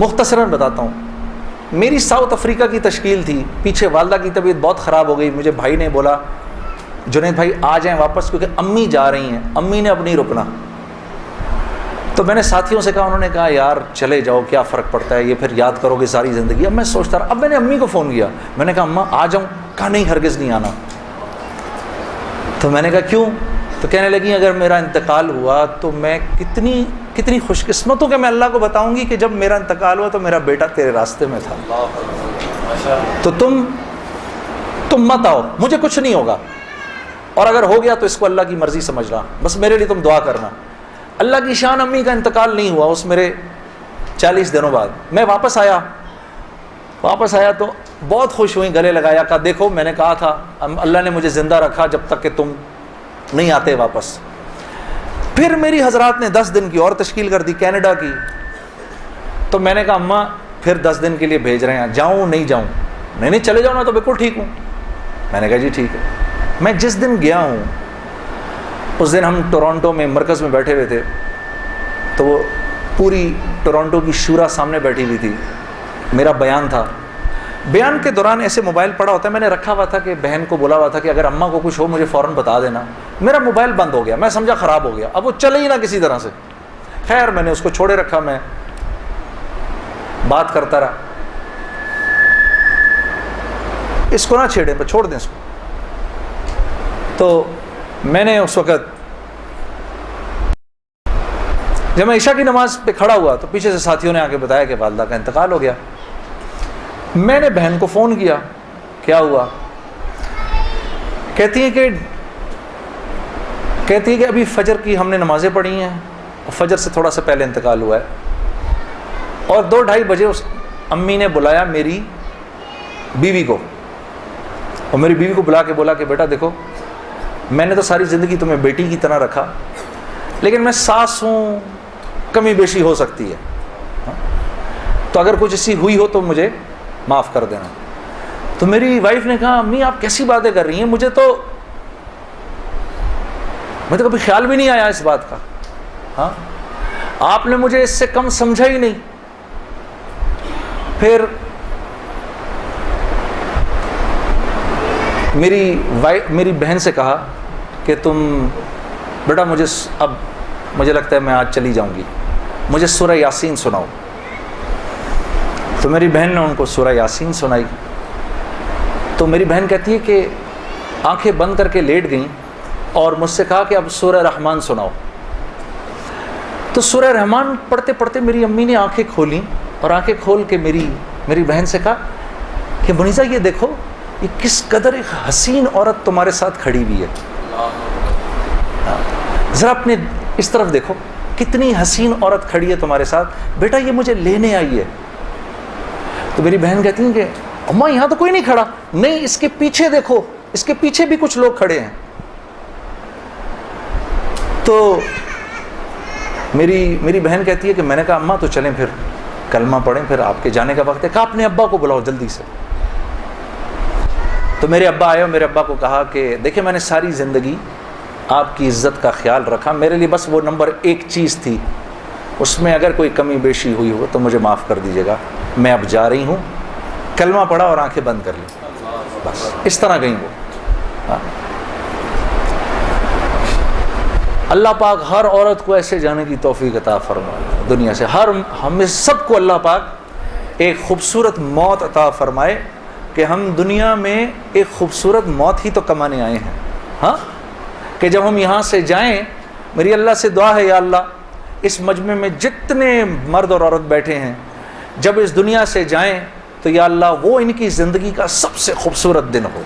مختصراً بتاتا ہوں. میری ساؤتھ افریقہ کی تشکیل تھی, پیچھے والدہ کی طبیعت بہت خراب ہو گئی, مجھے بھائی نے بولا جنید بھائی آ جائیں واپس کیونکہ امی جا رہی ہیں, امی نے اب نہیں رکنا. تو میں نے ساتھیوں سے کہا, انہوں نے کہا یار چلے جاؤ کیا فرق پڑتا ہے, یہ پھر یاد کرو گے ساری زندگی. اب میں سوچتا رہا, اب میں نے امی کو فون کیا, میں نے کہا اماں آ جاؤں, کہا نہیں ہرگز نہیں آنا. تو میں نے کہا کیوں؟ تو کہنے لگی اگر میرا انتقال ہوا تو میں کتنی خوش قسمت ہوں کہ میں اللہ کو بتاؤں گی کہ جب میرا انتقال ہوا تو میرا بیٹا تیرے راستے میں تھا, تو تم مت آؤ, مجھے کچھ نہیں ہوگا, اور اگر ہو گیا تو اس کو اللہ کی مرضی سمجھ رہا, بس میرے لیے تم دعا کرنا. اللہ کی شان, امی کا انتقال نہیں ہوا اس میرے 40 دنوں بعد. میں واپس آیا تو بہت خوش ہوئی, گلے لگایا, کہا دیکھو میں نے کہا تھا اللہ نے مجھے زندہ رکھا جب تک کہ تم نہیں آتے واپس. پھر میری حضرات نے 10 دن کی اور تشکیل کر دی کینیڈا کی. تو میں نے کہا اماں پھر 10 دن کے لیے بھیج رہے ہیں, جاؤں نہیں جاؤں؟ نہیں چلے جاؤ نا, تو بالکل ٹھیک ہوں. میں نے کہا جی ٹھیک ہے. میں جس دن گیا ہوں اس دن ہم ٹورانٹو میں مرکز میں بیٹھے ہوئے تھے, تو وہ پوری ٹورانٹو کی شورا سامنے بیٹھی ہوئی تھی, میرا بیان تھا. بیان کے دوران ایسے موبائل پڑا ہوتا ہے, میں نے رکھا ہوا تھا کہ بہن کو بولا ہوا تھا کہ اگر اماں کو کچھ ہو مجھے فوراً بتا دینا. میرا موبائل بند ہو گیا, میں سمجھا خراب ہو گیا, اب وہ چلے ہی نہ کسی طرح سے. خیر میں نے اس کو چھوڑے رکھا, میں بات کرتا رہا. اس کو نہ چھیڑیں, پر چھوڑ دیں اس کو. تو میں نے اس وقت جب میں عشاء کی نماز پہ کھڑا ہوا تو پیچھے سے ساتھیوں نے آ کے بتایا کہ والدہ کا انتقال ہو گیا. میں نے بہن کو فون کیا, کیا ہوا؟ کہتی ہے کہ ابھی فجر کی ہم نے نمازیں پڑھی ہیں اور فجر سے تھوڑا سا پہلے انتقال ہوا ہے, اور 2-2:30 بجے اس امی نے بلایا میری بیوی کو, اور میری بیوی کو بلا کے بولا کہ بیٹا دیکھو میں نے تو ساری زندگی تمہیں بیٹی کی طرح رکھا, لیکن میں ساس ہوں, کمی بیشی ہو سکتی ہے, تو اگر کچھ ایسی ہوئی ہو تو مجھے معاف کر دینا. تو میری وائف نے کہا امی آپ کیسی باتیں کر رہی ہیں, مجھے تو کبھی خیال بھی نہیں آیا اس بات کا. ہاں آپ نے مجھے اس سے کم سمجھا ہی نہیں. پھر میری بہن سے کہا کہ تم بیٹا مجھے لگتا ہے میں آج چلی جاؤں گی, مجھے سورہ یاسین سناؤ. تو میری بہن نے ان کو سورہ یاسین سنائی. تو میری بہن کہتی ہے کہ آنکھیں بند کر کے لیٹ گئیں اور مجھ سے کہا کہ اب سورہ رحمان سناؤ. تو سورہ رحمان پڑھتے پڑھتے میری امی نے آنکھیں کھولیں, اور آنکھیں کھول کے میری بہن سے کہا کہ منیزہ یہ دیکھو یہ کس قدر ایک حسین عورت تمہارے ساتھ کھڑی ہوئی ہے, ذرا اپنے اس طرف دیکھو کتنی حسین عورت کھڑی ہے تمہارے ساتھ, بیٹا یہ مجھے لینے آئی ہے. تو میری بہن کہتی ہیں کہ اماں یہاں تو کوئی نہیں کھڑا. نہیں اس کے پیچھے دیکھو, اس کے پیچھے بھی کچھ لوگ کھڑے ہیں. تو میری بہن کہتی ہے کہ میں نے کہا اماں تو چلیں پھر کلمہ پڑھیں, پھر آپ کے جانے کا وقت ہے. کہا اپنے ابا کو بلاؤ جلدی سے. تو میرے ابا آئے اور میرے ابا کو کہا کہ دیکھیں میں نے ساری زندگی آپ کی عزت کا خیال رکھا, میرے لیے بس وہ نمبر 1 چیز تھی, اس میں اگر کوئی کمی بیشی ہوئی ہو تو مجھے معاف کر دیجیے گا. میں اب جا رہی ہوں. کلمہ پڑھا اور آنکھیں بند کر لی, بس اس طرح گئیں وہ. اللہ پاک ہر عورت کو ایسے جانے کی توفیق عطا فرمائے دنیا سے. ہمیں سب کو اللہ پاک ایک خوبصورت موت عطا فرمائے کہ ہم دنیا میں ایک خوبصورت موت ہی تو کمانے آئے ہیں. ہاں کہ جب ہم یہاں سے جائیں, میری اللہ سے دعا ہے یا اللہ اس مجمع میں جتنے مرد اور عورت بیٹھے ہیں جب اس دنیا سے جائیں تو یا اللہ وہ ان کی زندگی کا سب سے خوبصورت دن ہو.